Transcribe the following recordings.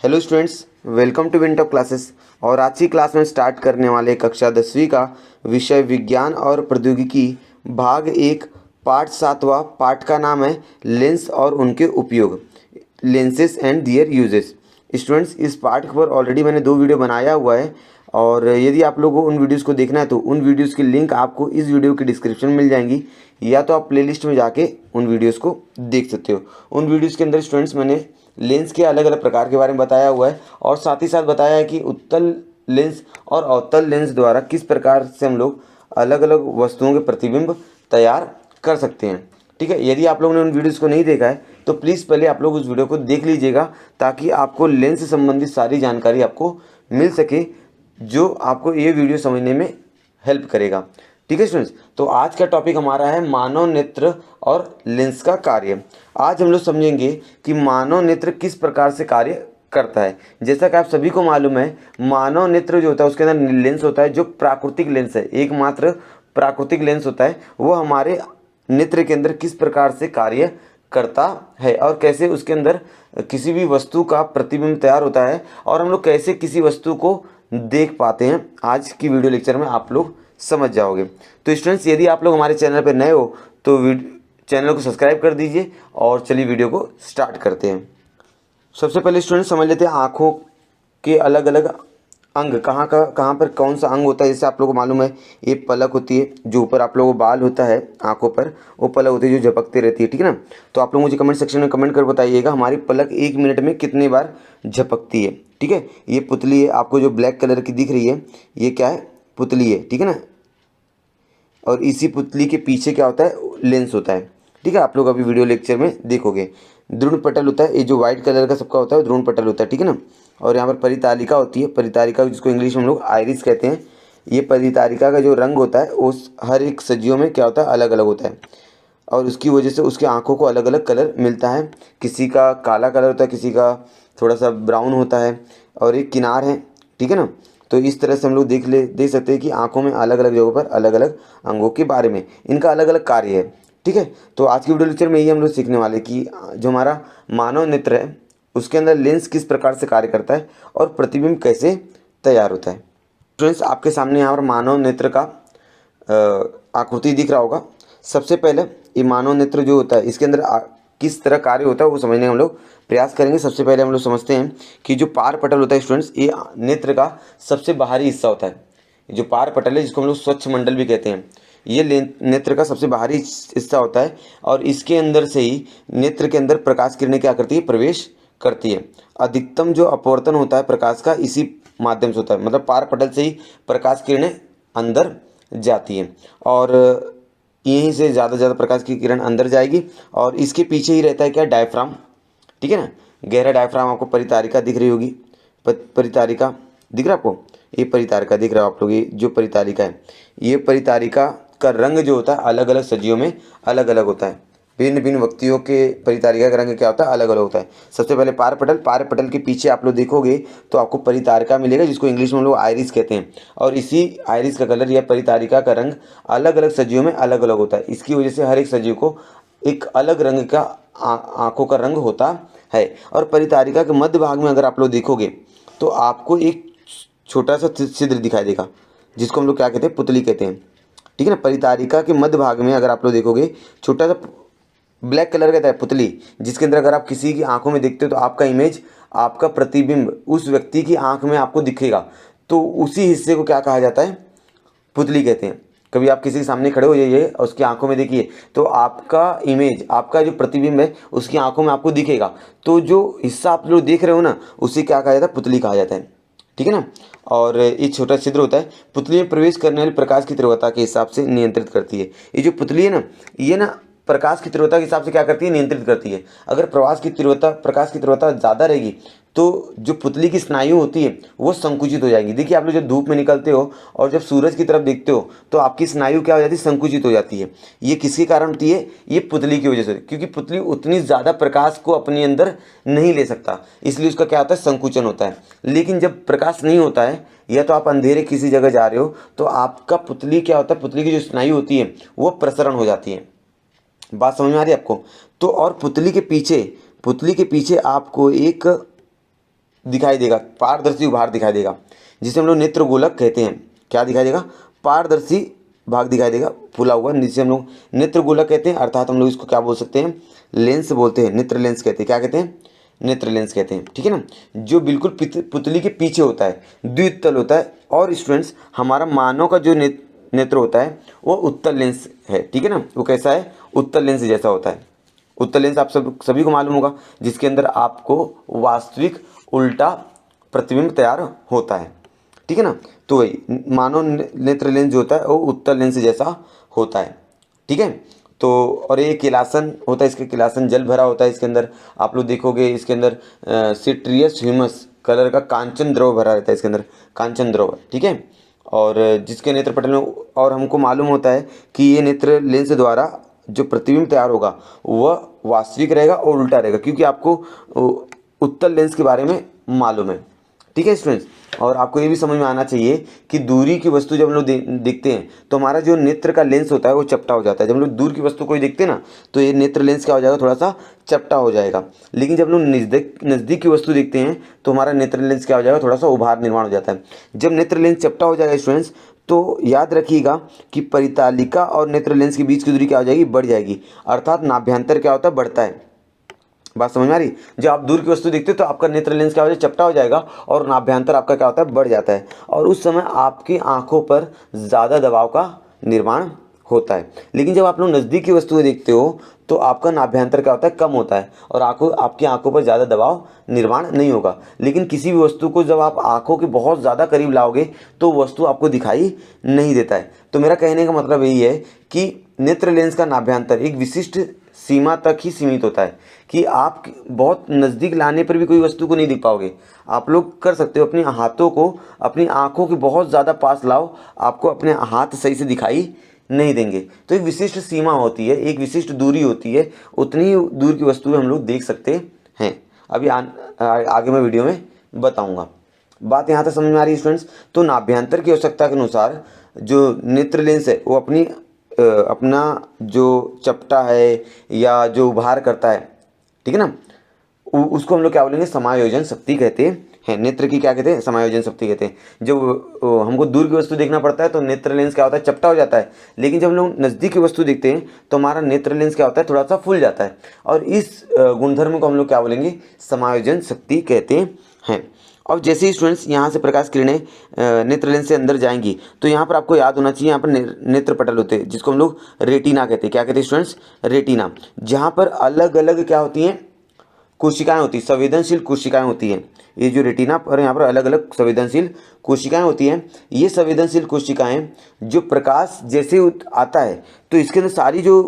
Hello students, welcome to Wintop classes. और आज की क्लास में स्टार्ट करने वाले कक्षा 10वीं का विषय विज्ञान और प्रौद्योगिकी भाग 1 पाठ 7वां। पाठ का नाम है लेंस और उनके उपयोग, lenses and their uses. Students, इस पाठ पर ऑलरेडी मैंने 2 वीडियो बनाया हुआ है और यदि आप लोगों को उन वीडियोज़ को देखना है तो उन वीडियोज़ की लिंक आपको इस वीडियो के डिस्क्रिप्शन में मिल जाएंगी, या तो आप प्लेलिस्ट में जाके उन वीडियोज़ को देख सकते हो। उन वीडियोज़ के अंदर स्टूडेंट्स मैंने लेंस के अलग अलग प्रकार के बारे में बताया हुआ है और साथ ही साथ बताया है कि उत्तल लेंस और अवतल लेंस द्वारा किस प्रकार से हम लोग अलग अलग वस्तुओं के प्रतिबिंब तैयार कर सकते हैं। ठीक है, यदि आप लोगों ने उन वीडियोज़ को नहीं देखा है तो प्लीज़ पहले आप लोग उस वीडियो को देख लीजिएगा, ताकि आपको लेंस से संबंधित सारी जानकारी आपको मिल सके, जो आपको ये वीडियो समझने में हेल्प करेगा। ठीक है स्टूडेंट्स, तो आज का टॉपिक हमारा है मानव नेत्र और लेंस का कार्य। आज हम लोग समझेंगे कि मानव नेत्र किस प्रकार से कार्य करता है। जैसा कि आप सभी को मालूम है, मानव नेत्र जो होता है उसके अंदर लेंस होता है, जो प्राकृतिक लेंस है, एकमात्र प्राकृतिक लेंस होता है। वो हमारे नेत्र के अंदर किस प्रकार से कार्य करता है और कैसे उसके अंदर किसी भी वस्तु का प्रतिबिंब तैयार होता है और हम लोग कैसे किसी वस्तु को देख पाते हैं, आज की वीडियो लेक्चर में आप लोग समझ जाओगे। तो स्टूडेंट्स, यदि आप लोग हमारे चैनल पर नए हो तो चैनल को सब्सक्राइब कर दीजिए और चलिए वीडियो को स्टार्ट करते हैं। सबसे पहले स्टूडेंट्स समझ लेते हैं आँखों के अलग अलग अंग, कहाँ पर कौन सा अंग होता है। जैसे आप लोगों को मालूम है, ये पलक होती है, जो ऊपर आप लोगों को बाल होता है आँखों पर, वो पलक होती है जो झपकती रहती है। ठीक है ना। तो आप लोग मुझे कमेंट सेक्शन में कमेंट कर बताइएगा हमारी पलक 1 मिनट में कितनी बार झपकती है। ठीक है, ये पुतली है, आपको जो ब्लैक कलर की दिख रही है ये क्या है, पुतली है। ठीक है ना। और इसी पुतली के पीछे क्या होता है, लेंस होता है। ठीक है, आप लोग अभी वीडियो लेक्चर में देखोगे। ध्रुण पटल होता है, ये जो व्हाइट कलर का सबका होता है ध्रुण पटल होता है। ठीक है ना। और यहाँ पर परितालिका होती है, परितालिका जिसको इंग्लिश में हम लोग आइरिस कहते हैं। ये परितालिका का जो रंग होता है उस हर एक सजियों में क्या होता है, अलग अलग होता है, और उसकी वजह से उसके आँखों को अलग अलग कलर मिलता है। किसी का काला कलर होता है, किसी का थोड़ा सा ब्राउन होता है, और एक किनार है। ठीक है ना। तो इस तरह से हम लोग देख सकते हैं कि आंखों में अलग अलग जगहों पर अलग अलग अंगों के बारे में इनका अलग अलग कार्य है। ठीक है, तो आज की वीडियो लेक्चर में यही हम लोग सीखने वाले कि जो हमारा मानव नेत्र है उसके अंदर लेंस किस प्रकार से कार्य करता है और प्रतिबिंब कैसे तैयार होता है। स्टूडेंट्स, आपके सामने यहाँ पर मानव नेत्र का आकृति दिख रहा होगा। सबसे पहले ये मानव नेत्र जो होता है इसके अंदर किस तरह कार्य होता है वो समझने का हम लोग प्रयास करेंगे। सबसे पहले हम लोग समझते हैं कि जो पार पटल होता है स्टूडेंट्स, ये नेत्र का सबसे बाहरी हिस्सा होता है। जो पार पटल है जिसको हम लोग स्वच्छ मंडल भी कहते हैं, ये नेत्र का सबसे बाहरी हिस्सा होता है और इसके अंदर से ही नेत्र के अंदर प्रकाश किरणें क्या करती है, प्रवेश करती है। अधिकतम जो अपवर्तन होता है प्रकाश का इसी माध्यम से होता है, मतलब पार पटल से ही प्रकाश किरणें अंदर जाती हैं और यहीं से ज़्यादा ज़्यादा प्रकाश की किरण अंदर जाएगी। और इसके पीछे ही रहता है क्या, डायफ्राम। ठीक है ना, गहरा डायफ्राम आपको परितारिका दिख रही होगी, परितारिका दिख रहा है आपको, ये परितारिका दिख रहा है आप लोग, ये जो परितारिका है, ये परितारिका का रंग जो होता है अलग अलग सजियों में अलग अलग होता है। भिन्न भिन्न व्यक्तियों के परितारिका का रंग क्या होता है, अलग अलग होता है। सबसे पहले पार पटल के पीछे आप लोग देखोगे तो आपको परितारिका मिलेगा, जिसको इंग्लिश में हम लोग आइरिस कहते हैं। और इसी आइरिस का कलर या परितारिका का रंग अलग अलग सजियों में अलग अलग होता है। इसकी वजह से हर एक सजीव को एक अलग रंग का आँखों का रंग होता है। और परितारिका के मध्य भाग में अगर आप लोग देखोगे तो आपको एक छोटा सा छिद्र दिखाई देगा, जिसको हम लोग क्या कहते हैं, पुतली कहते हैं। ठीक है ना। परितारिका के मध्य भाग में अगर आप लोग देखोगे छोटा सा ब्लैक कलर का है पुतली, जिसके अंदर अगर आप किसी की आंखों में देखते हो तो आपका इमेज, आपका प्रतिबिंब उस व्यक्ति की आंख में आपको दिखेगा। तो उसी हिस्से को क्या कहा जाता है, पुतली कहते हैं। कभी आप किसी के सामने खड़े हो जाइए और उसकी आंखों में देखिए तो आपका इमेज, आपका जो प्रतिबिंब है उसकी आंखों में आपको दिखेगा। तो जो हिस्सा आप लोग देख रहे हो ना, उसे क्या कहा जाता है, पुतली कहा जाता है। ठीक है ना। और ये छोटा छिद्र होता है, पुतली में प्रवेश करने वाले प्रकाश की तीव्रता के हिसाब से नियंत्रित करती है। ये जो पुतली है ना, ये ना प्रकाश की तीव्रता के हिसाब से क्या करती है, नियंत्रित करती है। अगर प्रकाश की तीव्रता ज़्यादा रहेगी तो जो पुतली की स्नायु होती है वो संकुचित हो जाएगी। देखिए, आप लोग जब धूप में निकलते हो और जब सूरज की तरफ देखते हो तो आपकी स्नायु क्या हो जाती है, संकुचित हो जाती है। ये किसके कारण होती है, ये पुतली की वजह से, क्योंकि पुतली उतनी ज़्यादा प्रकाश को अपने अंदर नहीं ले सकता, इसलिए उसका क्या होता है, संकुचन होता है। लेकिन जब प्रकाश नहीं होता है या तो आप अंधेरे किसी जगह जा रहे हो तो आपका पुतली क्या होता है, पुतली की जो स्नायु होती है वो प्रसरण हो जाती है। बात समझ में आ रही है आपको। तो और पुतली के पीछे आपको एक दिखाई देगा, पारदर्शी भाग दिखाई देगा, जिसे हम लोग नेत्र गोलक कहते हैं। क्या दिखाई देगा? पारदर्शी भाग दिखाई देगा, फूला हुआ, जिसे हम लोग नेत्र गोलक कहते हैं। अर्थात हम लोग इसको क्या बोल सकते हैं? लेंस बोलते हैं, नेत्र लेंस कहते हैं। क्या कहते हैं? नेत्र लेंस कहते हैं। ठीक है ना, जो बिल्कुल पुतली के पीछे होता है, द्वितल होता है। और स्टूडेंट्स, हमारा मानव का जो नेत्र होता है वो उत्तल लेंस है। ठीक है ना, वो कैसा है? उत्तल लेंस जैसा होता है। उत्तल लेंस आप सभी को मालूम होगा, जिसके अंदर आपको वास्तविक उल्टा प्रतिबिंब तैयार होता है। ठीक है ना, तो वही मानव नेत्र लेंस जो होता है वो उत्तल लेंस जैसा होता है। ठीक है, तो और ये किलासन होता है, इसके किलासन जल भरा होता है इसके अंदर। आप लोग देखोगे इसके अंदर सिट्रियस ह्यूमस कलर का कांचन द्रव भरा रहता है इसके अंदर, कांचन द्रव। ठीक है, और जिसके नेत्र पटल में, और हमको मालूम होता है कि ये नेत्र लेंस द्वारा जो प्रतिबिंब तैयार होगा वह वास्तविक रहेगा और उल्टा रहेगा, क्योंकि आपको उत्तल लेंस के बारे में मालूम है। ठीक है स्टूडेंट्स, और आपको ये भी समझ में आना चाहिए कि दूरी की वस्तु जब हम लोग देखते हैं तो हमारा जो नेत्र का लेंस होता है वो चपटा हो जाता है। जब हम लोग दूर की वस्तु को देखते हैं ना, तो ये नेत्र लेंस क्या हो जाएगा? थोड़ा सा चपटा हो जाएगा। लेकिन जब हम लोग नज़दीक की वस्तु देखते हैं तो हमारा नेत्र लेंस क्या हो जाएगा? थोड़ा सा उभार निर्माण हो जाता है। जब नेत्र लेंस चपटा हो जाएगा स्टूडेंट्स, तो याद रखिएगा कि परितालिका और नेत्र लेंस के बीच की दूरी क्या हो जाएगी? बढ़ जाएगी। अर्थात नाभ्यंतर क्या होता है? बढ़ता है। बात समझ में आ रही? जब आप दूर की वस्तु देखते हो तो आपका नेत्र लेंस क्या हो जाएगा? चपटा हो जाएगा, और नाभ्यंतर आपका क्या होता है? बढ़ जाता है। और उस समय आपकी आंखों पर ज़्यादा दबाव का निर्माण होता है। लेकिन जब आप लोग नज़दीक की वस्तुएं देखते हो तो आपका नाभ्यंतर क्या होता है? कम होता है, और आपकी आंखों पर ज़्यादा दबाव निर्माण नहीं होगा। लेकिन किसी भी वस्तु को जब आप आंखों के बहुत ज़्यादा करीब लाओगे तो वस्तु आपको दिखाई नहीं देता है। तो मेरा कहने का मतलब यही है कि नेत्र लेंस का नाभ्यंतर एक विशिष्ट सीमा तक ही सीमित होता है, कि आप बहुत नज़दीक लाने पर भी कोई वस्तु को नहीं दिख पाओगे। आप लोग कर सकते हो, अपने हाथों को अपनी आंखों के बहुत ज़्यादा पास लाओ, आपको अपने हाथ सही से दिखाई नहीं देंगे। तो एक विशिष्ट सीमा होती है, एक विशिष्ट दूरी होती है, उतनी ही दूर की वस्तुएं हम लोग देख सकते हैं। अभी आगे मैं वीडियो में बताऊंगा। बात यहाँ तक समझ में आ रही है स्टूडेंट्स? तो नाभ्यंतर की आवश्यकता के अनुसार जो नेत्र लेंस है वो अपना जो चपटा है या जो उभार करता है, ठीक है ना, उसको हम लोग क्या बोलेंगे? समायोजन शक्ति कहते हैं। नेत्र की क्या कहते हैं? समायोजन शक्ति कहते हैं। जब हमको दूर की वस्तु देखना पड़ता है तो नेत्र लेंस क्या होता है? चपटा हो जाता है। लेकिन जब हम लोग नज़दीक की वस्तु देखते हैं तो हमारा नेत्र लेंस क्या होता है? थोड़ा सा फूल जाता है। और इस गुणधर्म को हम लोग क्या बोलेंगे? समायोजन शक्ति कहते हैं। और जैसे ही स्टूडेंट्स यहाँ से प्रकाश किरणें नेत्र लेंस से अंदर जाएंगी तो यहाँ पर आपको याद होना चाहिए, यहाँ पर नेत्र पटल होते हैं, जिसको हम लोग रेटिना कहते हैं। क्या कहते हैं स्टूडेंट्स? रेटिना। जहाँ पर अलग अलग क्या होती हैं? कोशिकाएं होती हैं, संवेदनशील कोशिकाएं होती हैं। ये जो रेटिना पर यहाँ पर अलग अलग संवेदनशील कोशिकाएं होती हैं। ये संवेदनशील कोशिकाएं जो प्रकाश जैसे आता है तो इसके अंदर सारी जो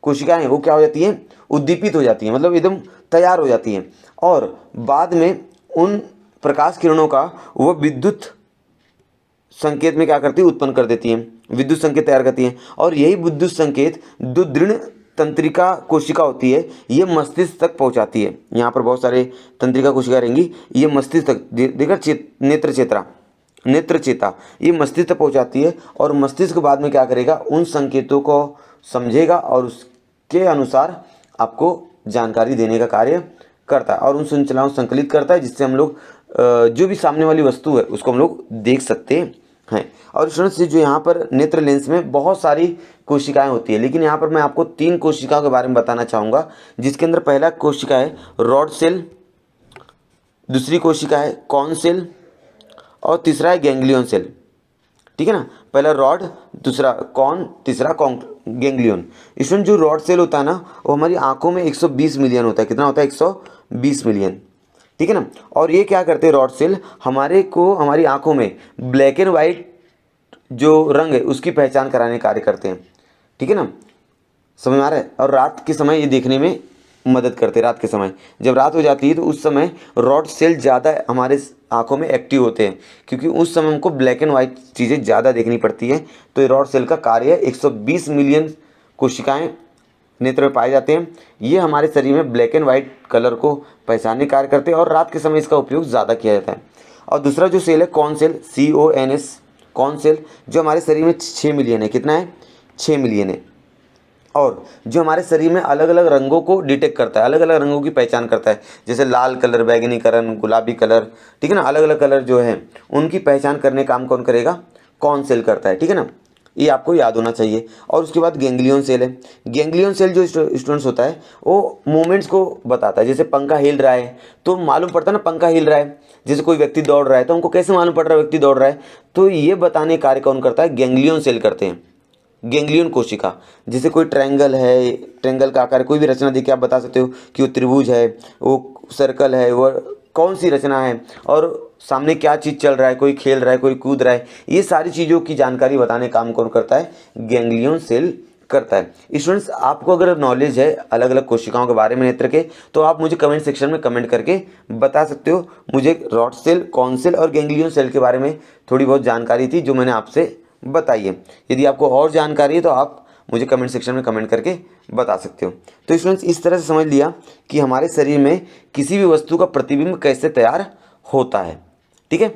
कोशिकाएं हैं वो क्या हो जाती हैं? उद्दीपित हो जाती हैं, मतलब एकदम तैयार हो जाती हैं। और बाद में उन प्रकाश किरणों का वह विद्युत संकेत में क्या करती है? उत्पन्न कर देती हैं, विद्युत संकेत तैयार करती हैं। और यही विद्युत संकेत जो दृढ़ तंत्रिका कोशिका होती है ये मस्तिष्क तक पहुंचाती है। यहाँ पर बहुत सारे तंत्रिका कोशिका रहेंगी, ये मस्तिष्क तक देखा, नेत्र चेता ये मस्तिष्क तक पहुंचाती है। और मस्तिष्क बाद में क्या करेगा? उन संकेतों को समझेगा और उसके अनुसार आपको जानकारी देने का कार्य करता है, और उन संचलाओं संकलित करता है, जिससे हम लोग जो भी सामने वाली वस्तु है उसको हम लोग देख सकते हैं। और स्टूडेंट्स, जो यहाँ पर नेत्र लेंस में बहुत सारी कोशिकाएं होती है, लेकिन यहाँ पर मैं आपको 3 कोशिकाओं के बारे में बताना चाहूँगा, जिसके अंदर पहला कोशिका है रॉड सेल, दूसरी कोशिका है कॉन सेल, और तीसरा है गैंग्लियन सेल। ठीक है ना, पहला रॉड, दूसरा कॉन, तीसरा गैंग्लियन। इसमें जो रॉड सेल होता है ना वो हमारी आंखों में 120 मिलियन होता है। कितना होता है? 120 मिलियन। ठीक है ना, और ये क्या करते हैं? रॉड सेल हमारी आंखों में ब्लैक एंड वाइट जो रंग है उसकी पहचान कराने का कार्य करते हैं। ठीक है ना, समझ में आ रहा है? और रात के समय ये देखने में मदद करते हैं। रात के समय जब रात हो जाती है तो उस समय रॉड सेल ज़्यादा हमारे आंखों में एक्टिव होते हैं, क्योंकि उस समय हमको ब्लैक एंड वाइट चीज़ें ज़्यादा देखनी पड़ती हैं। तो ये रॉड सेल का कार्य है। 120 मिलियन कोशिकाएं नेत्र में पाए जाते हैं। ये हमारे शरीर में ब्लैक एंड वाइट कलर को पहचानने कार्य करते हैं, और रात के समय इसका उपयोग ज़्यादा किया जाता है। और दूसरा जो सेल है cone cell, CONS, cone cell, जो हमारे शरीर में 6 मिलियन है। कितना है? 6 मिलियन है। और जो हमारे शरीर में अलग अलग रंगों को डिटेक्ट करता है, अलग अलग रंगों की पहचान करता है, जैसे लाल कलर, बैगनी कलर, गुलाबी कलर, ठीक है ना, अलग अलग कलर जो है उनकी पहचान करने काम कौन करेगा, कौन सेल करता है, ठीक है ना, ये आपको याद होना चाहिए। और उसके बाद गेंगलियन सेल है। गेंगलियन सेल जो स्टूडेंट्स होता है वो मूवमेंट्स को बताता है, जैसे पंखा हिल रहा है तो मालूम पड़ता है ना पंखा हिल रहा है, जैसे कोई व्यक्ति दौड़ रहा है तो हमको कैसे मालूम पड़ रहा है व्यक्ति दौड़ रहा है, तो ये बताने कार्य कौन करता है, गेंगलियन सेल करते हैं, गेंगलियन कोशिका। जैसे कोई ट्रायंगल है, ट्रायंगल का आकार कोई भी रचना देख के आप बता सकते हो कि वो त्रिभुज है, वो सर्कल है, वो कौन सी रचना है, और सामने क्या चीज़ चल रहा है, कोई खेल रहा है, कोई कूद रहा है, ये सारी चीज़ों की जानकारी बताने काम कौन करता है, गेंगलियन सेल करता है। स्टूडेंट्स, आपको अगर नॉलेज है अलग अलग कोशिकाओं के बारे में नेत्र के, तो आप मुझे कमेंट सेक्शन में कमेंट करके बता सकते हो। मुझे रॉड सेल, कॉन सेल और गेंगलियन सेल के बारे में थोड़ी बहुत जानकारी थी जो मैंने आपसे बताई है। यदि आपको और जानकारी है तो आप मुझे कमेंट सेक्शन में कमेंट करके बता सकते हो। तो स्टूडेंट्स, इस तरह से समझ लिया कि हमारे शरीर में किसी भी वस्तु का प्रतिबिंब कैसे तैयार होता है, ठीक है।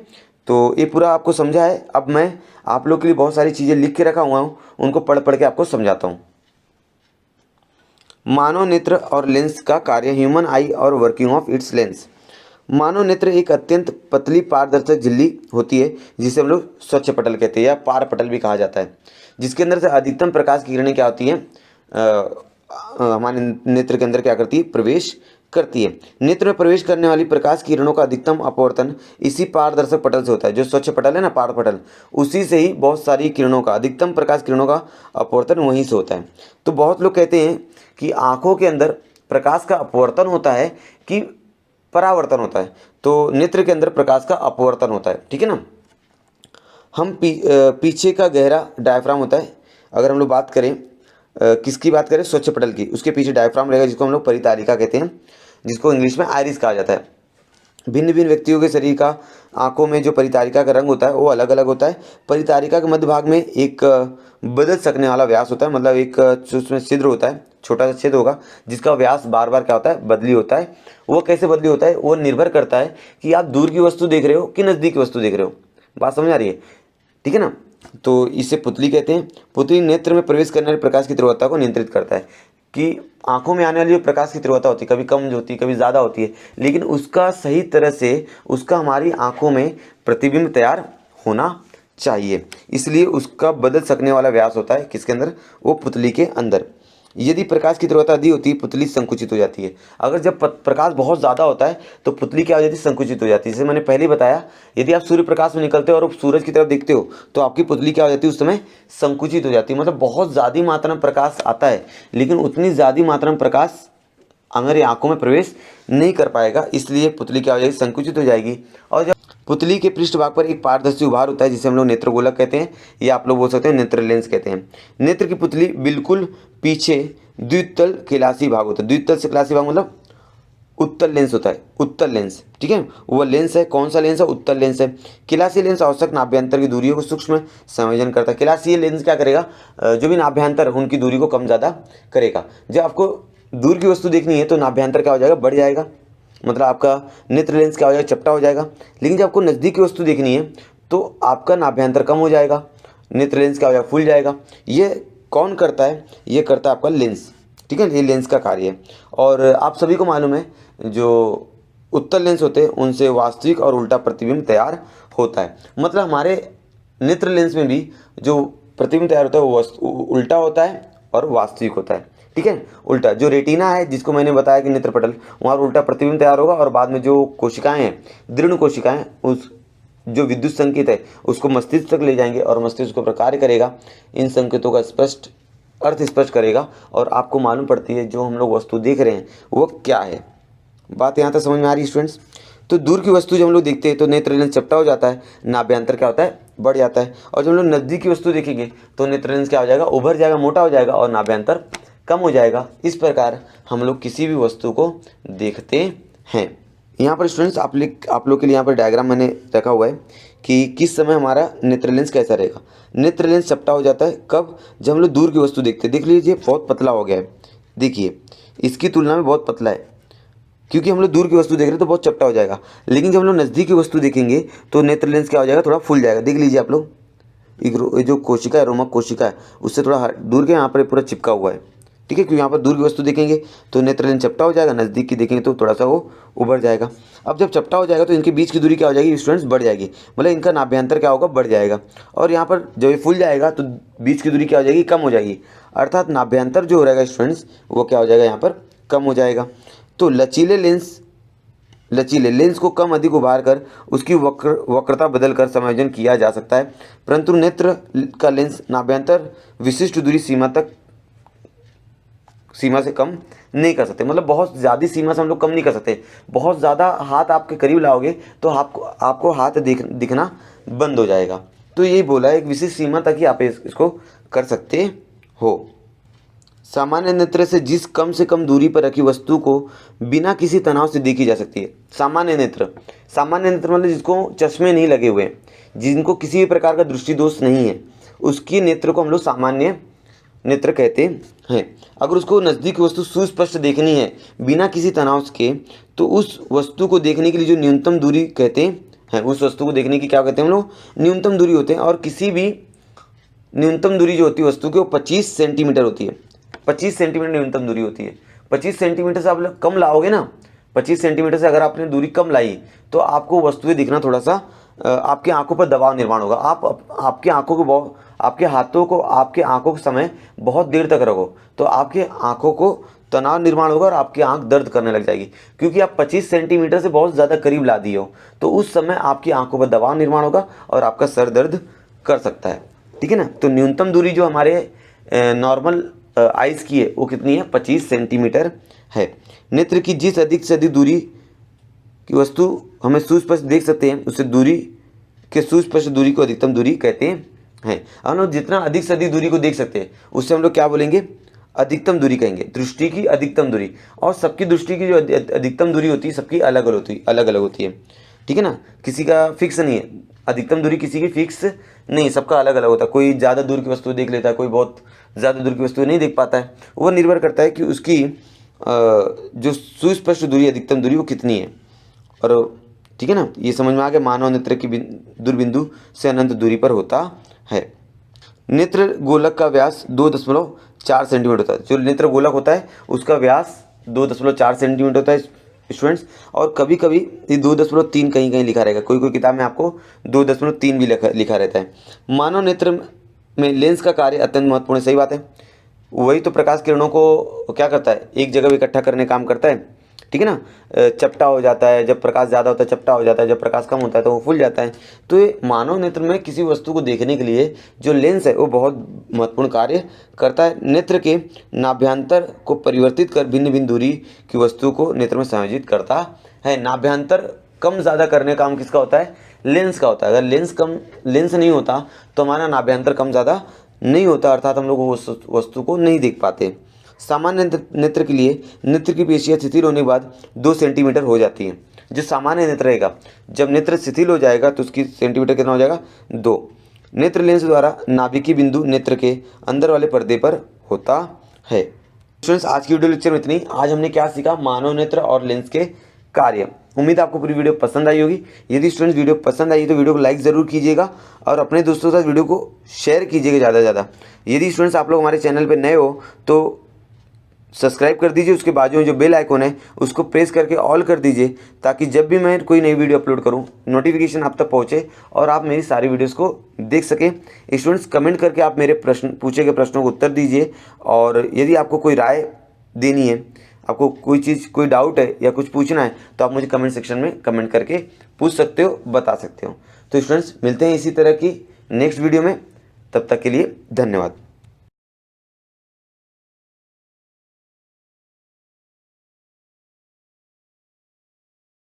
तो ये पूरा आपको समझा है। अब मैं आप लोग के लिए बहुत सारी चीज़ें लिख के रखा हुआ हूँ, उनको पढ़ पढ़ के आपको समझाता हूँ। मानव नेत्र और लेंस का कार्य, ह्यूमन आई और वर्किंग ऑफ इट्स लेंस। मानव नेत्र एक अत्यंत पतली पारदर्शक झिल्ली होती है जिसे हम लोग स्वच्छ पटल कहते हैं या पार पटल भी कहा जाता है, जिसके अंदर से अधिकतम प्रकाश की किरणें क्या होती हैं, हमारे नेत्र के अंदर क्या करती है, प्रवेश करती है। नेत्र में प्रवेश करने वाली प्रकाश की किरणों का अधिकतम अपवर्तन इसी पारदर्शक पटल से होता है। जो स्वच्छ पटल है ना, पार पटल, उसी से ही बहुत सारी किरणों का, अधिकतम प्रकाश किरणों का अपवर्तन वहीं से होता है। तो बहुत लोग कहते हैं कि आँखों के अंदर प्रकाश का अपवर्तन होता है कि परावर्तन होता है, तो नेत्र के अंदर प्रकाश का अपवर्तन होता है, ठीक है ना। हम पीछे का गहरा डायफ्राम होता है। अगर हम लोग बात करें किसकी बात करें, स्वच्छ पटल की, उसके पीछे डायफ्राम रहेगा जिसको हम लोग परितारिका कहते हैं, जिसको इंग्लिश में आइरिस कहा जाता है। भिन्न भिन्न व्यक्तियों के शरीर का आंखों में जो परितारिका का रंग होता है वो अलग अलग होता है। परितारिका के मध्य भाग में एक बदल सकने वाला व्यास होता है, मतलब एक उसमें छिद्र होता है, छोटा सा छिद्र होगा जिसका व्यास बार बार क्या होता है, बदली होता है। वो कैसे बदली होता है, वो निर्भर करता है कि आप दूर की वस्तु देख रहे हो कि नज़दीक की वस्तु देख रहे हो। बात समझ आ रही है, ठीक है ना। तो इसे पुतली कहते हैं। पुतली नेत्र में प्रवेश करने वाले प्रकाश की तीव्रता को नियंत्रित करता है, कि आंखों में आने वाली जो प्रकाश की तीव्रता होती है कभी कम होती है कभी ज़्यादा होती है, लेकिन उसका सही तरह से उसका हमारी आंखों में प्रतिबिंब तैयार होना चाहिए, इसलिए उसका बदल सकने वाला व्यास होता है किसके अंदर, वो पुतली के अंदर। यदि प्रकाश की तीव्रता अधिक होती है पुतली संकुचित हो जाती है। अगर जब प्रकाश बहुत ज़्यादा होता है तो पुतली क्या हो जाती है, संकुचित हो जाती है। जैसे मैंने पहले ही बताया, यदि आप सूर्य प्रकाश में निकलते हो और सूरज की तरफ देखते हो तो आपकी पुतली क्या हो जाती है, उस समय संकुचित हो जाती है। मतलब बहुत ज़्यादा मात्रा में प्रकाश आता है लेकिन उतनी ज़्यादा मात्रा में प्रकाश हमारी आंखों में प्रवेश नहीं कर पाएगा, इसलिए पुतली क्या हो जाएगी, संकुचित हो जाएगी। और जब पुतली के पृष्ठभाग पर एक पारदर्शी उभार होता है जिसे हम लोग नेत्रगोलक कहते हैं, या आप लोग बोल सकते हैं नेत्र लेंस कहते हैं। नेत्र की पुतली बिल्कुल पीछे द्वितल केलासी भाग होता है। द्वितल से केलासी भाग मतलब उत्तल लेंस होता है, उत्तल लेंस, ठीक है। वो लेंस है, कौन सा लेंस है, उत्तल लेंस है। केलासी लेंस आवश्यक नाभ्यंतर की दूरियों को सूक्ष्म समायोजन करता है। केलासी लेंस क्या करेगा, जो भी नाभ्यंतर उनकी दूरी को कम ज़्यादा करेगा। जब आपको दूर की वस्तु देखनी है तो नाभ्यंतर क्या हो जाएगा, बढ़ जाएगा, मतलब आपका नेत्र लेंस क्या हो जाएगा, चपटा हो जाएगा। लेकिन जब आपको नज़दीक की वस्तु देखनी है तो आपका नाभ्यंतर कम हो जाएगा, नेत्र लेंस क्या हो जाएगा, फूल जाएगा। ये कौन करता है, ये करता है आपका लेंस, ठीक है। ये लेंस का कार्य है। और आप सभी को मालूम है जो उत्तल लेंस होते हैं उनसे वास्तविक और उल्टा प्रतिबिंब तैयार होता है। मतलब हमारे नेत्र लेंस में भी जो प्रतिबिंब तैयार होता है वो उल्टा होता है और वास्तविक होता है, ठीक है। उल्टा जो रेटिना है जिसको मैंने बताया कि नेत्रपटल, वहाँ उल्टा प्रतिबिंब तैयार होगा और बाद में जो कोशिकाएं हैं, दृढ़ कोशिकाएं, उस जो विद्युत संकेत है उसको मस्तिष्क तक ले जाएंगे और मस्तिष्क उसको कार्य करेगा, इन संकेतों का स्पष्ट अर्थ स्पष्ट करेगा और आपको मालूम पड़ती है जो हम लोग वस्तु देख रहे हैं वो क्या है। बात यहाँ तक समझ में आ रही है स्टूडेंट्स। तो दूर की वस्तु जब हम लोग देखते हैं तो नेत्र लेंस चपटा हो जाता है, नाभ्यंतर क्या होता है, बढ़ जाता है। और जब हम लोग नज़दीक की वस्तु देखेंगे तो नेत्र लेंस क्या हो जाएगा, उभर जाएगा, मोटा हो जाएगा और नाभ्यंतर कम हो जाएगा। इस प्रकार हम लोग किसी भी वस्तु को देखते हैं। यहाँ पर स्टूडेंट्स आप लोग के लिए यहाँ पर डायग्राम मैंने रखा हुआ है कि किस समय हमारा नेत्र लेंस कैसा रहेगा। नेत्र लेंस चपटा हो जाता है कब, जब हम लोग दूर की वस्तु देखते हैं। देख लीजिए बहुत पतला हो गया है, देखिए इसकी तुलना में बहुत पतला है, क्योंकि हम लोग दूर की वस्तु देख रहे हैं तो बहुत चपटा हो जाएगा। लेकिन जब हम लोग नज़दीक की वस्तु देखेंगे तो नेत्र लेंस क्या हो जाएगा, थोड़ा फूल जाएगा। देख लीजिए आप लोग, एक जो कोशिका है, रोमक कोशिका है, उससे थोड़ा दूर के यहाँ पर पूरा चिपका हुआ है, ठीक है, क्योंकि यहाँ पर दूर की वस्तु देखेंगे तो नेत्र लेंस चपटा हो जाएगा, नज़दीक की देखेंगे तो थोड़ा सा वो उभर जाएगा। अब जब चपटा हो जाएगा तो इनके बीच की दूरी क्या हो जाएगी स्टूडेंट्स, बढ़ जाएगी, मतलब इनका नाभ्यंतर क्या होगा, बढ़ जाएगा। और यहाँ पर जब ये फूल जाएगा तो बीच की दूरी क्या हो जाएगी, कम हो जाएगी, अर्थात नाभ्यंतर जो हो रहेगा स्टूडेंट्स वो क्या हो जाएगा, यहाँ पर कम हो जाएगा। तो लचीले लेंस को कम अधिक उभार कर उसकी वक्रता बदलकर समायोजन किया जा सकता है, परंतु नेत्र का लेंस नाभ्यंतर विशिष्ट दूरी सीमा से कम नहीं कर सकते, मतलब बहुत ज़्यादा सीमा से हम लोग कम नहीं कर सकते। बहुत ज़्यादा हाथ आपके करीब लाओगे तो आपको हाथ दिखना बंद हो जाएगा। तो यही बोला है, एक विशिष्ट सीमा तक ही आप इसको कर सकते हो। सामान्य नेत्र से कम से कम दूरी पर रखी वस्तु को बिना किसी तनाव से देखी जा सकती है। सामान्य नेत्र मतलब जिसको चश्मे नहीं लगे हुए, जिनको किसी भी प्रकार का दृष्टि दोष नहीं है, उसकी नेत्र को हम लोग सामान्य नेत्र कहते हैं। अगर उसको नज़दीक वस्तु सुस्पष्ट देखनी है बिना किसी तनाव के, तो उस वस्तु को देखने के लिए जो न्यूनतम दूरी कहते हैं, उस वस्तु को देखने की क्या कहते हैं हम लोग, न्यूनतम दूरी होते हैं। और किसी भी न्यूनतम दूरी जो होती है वस्तु की वो 25 सेंटीमीटर होती है। 25 सेंटीमीटर न्यूनतम दूरी होती है। 25 सेंटीमीटर से आप लोग कम लाओगे ना, 25 सेंटीमीटर से अगर आपने दूरी कम लाई तो आपको वस्तुएं दिखना थोड़ा सा, आपकी आंखों पर दबाव निर्माण होगा। आपके हाथों को आपके आंखों के समय बहुत देर तक रखो तो आपके आंखों को तनाव निर्माण होगा और आपकी आंख दर्द करने लग जाएगी, क्योंकि आप 25 सेंटीमीटर से बहुत ज़्यादा करीब ला दिए हो। तो उस समय आपकी आंखों पर दबाव निर्माण होगा और आपका सर दर्द कर सकता है, ठीक है ना। तो न्यूनतम दूरी जो हमारे नॉर्मल आइज़ की है वो कितनी है, 25 सेंटीमीटर है। नेत्र की जिस अधिक से अधिक दूरी की वस्तु हमें सुस्पष्ट देख सकते हैं, उससे दूरी के सुस्पष्ट दूरी को अधिकतम दूरी कहते हैं। हम लोग जितना अधिक से अधिक दूरी को देख सकते हैं उससे हम लोग क्या बोलेंगे, अधिकतम दूरी कहेंगे, दृष्टि की अधिकतम दूरी। और सबकी दृष्टि की जो अधिकतम दूरी होती है सबकी अलग अलग होती है, ठीक है ना, किसी का फिक्स नहीं है, अधिकतम दूरी किसी की फिक्स नहीं, सबका अलग अलग होता है। कोई ज़्यादा दूर की वस्तु देख लेता है, कोई बहुत ज़्यादा दूर की वस्तु नहीं देख पाता है। वो निर्भर करता है कि उसकी जो सुस्पष्ट दूरी अधिकतम दूरी वो कितनी है। और ठीक है ना, ये समझ में आ गया, मानव नेत्र की दूरबिंदु से अनंत दूरी पर होता है। नेत्र गोलक का व्यास 2.4 सेंटीमीटर होता है। जो नेत्र गोलक होता है उसका व्यास 2.4 सेंटीमीटर होता है स्टूडेंट्स। और कभी कभी ये 2.3 कहीं लिखा रहेगा, कोई किताब में आपको 2.3 भी लिखा रहता है। मानव नेत्र में लेंस का कार्य अत्यंत महत्वपूर्ण है, सही बात है। वही तो प्रकाश किरणों को क्या करता है, एक जगह इकट्ठा करने काम करता है, ठीक है ना। चपटा हो जाता है, जब प्रकाश ज़्यादा होता है चपटा हो जाता है, जब प्रकाश कम होता है तो वो फूल जाता है। तो ये मानव नेत्र में किसी वस्तु को देखने के लिए जो लेंस है वो बहुत महत्वपूर्ण कार्य करता है। नेत्र के नाभ्यंतर को परिवर्तित कर भिन्न भिन्न दूरी की वस्तु को नेत्र में समायोजित करता है। नाभ्यंतर कम ज़्यादा करने का काम किसका होता है, लेंस का होता है। अगर लेंस नहीं होता तो हमारा नाभ्यंतर कम ज़्यादा नहीं होता, अर्थात हम लोग उस वस्तु को नहीं देख पाते। सामान्य नेत्र के लिए नेत्र की पेशियाँ शिथिल होने के बाद 2 सेंटीमीटर हो जाती हैं। जो सामान्य नेत्र रहेगा, जब नेत्र शिथिल हो जाएगा तो उसकी सेंटीमीटर कितना हो जाएगा, 2। नेत्र लेंस द्वारा नाभिकीय बिंदु नेत्र के अंदर वाले पर्दे पर होता है। स्टूडेंट्स, आज की वीडियो लेक्चर में इतनी। आज हमने क्या सीखा, मानव नेत्र और लेंस के कार्य। उम्मीद आपको पूरी वीडियो पसंद आई होगी। यदि स्टूडेंट्स वीडियो पसंद आई तो वीडियो को लाइक ज़रूर कीजिएगा और अपने दोस्तों के साथ वीडियो को शेयर कीजिएगा ज़्यादा से ज़्यादा। यदि स्टूडेंट्स आप लोग हमारे चैनल पर नए हो तो सब्सक्राइब कर दीजिए, उसके बाजू में जो बेल आइकन है उसको प्रेस करके ऑल कर दीजिए, ताकि जब भी मैं कोई नई वीडियो अपलोड करूं नोटिफिकेशन आप तक पहुंचे और आप मेरी सारी वीडियोस को देख सकें। स्टूडेंट्स, कमेंट करके आप मेरे पूछे गए प्रश्नों को उत्तर दीजिए। और यदि आपको कोई राय देनी है, आपको कोई डाउट है या कुछ पूछना है तो आप मुझे कमेंट सेक्शन में कमेंट करके पूछ सकते हो, बता सकते हो। तो स्टूडेंट्स, मिलते हैं इसी तरह की नेक्स्ट वीडियो में, तब तक के लिए धन्यवाद।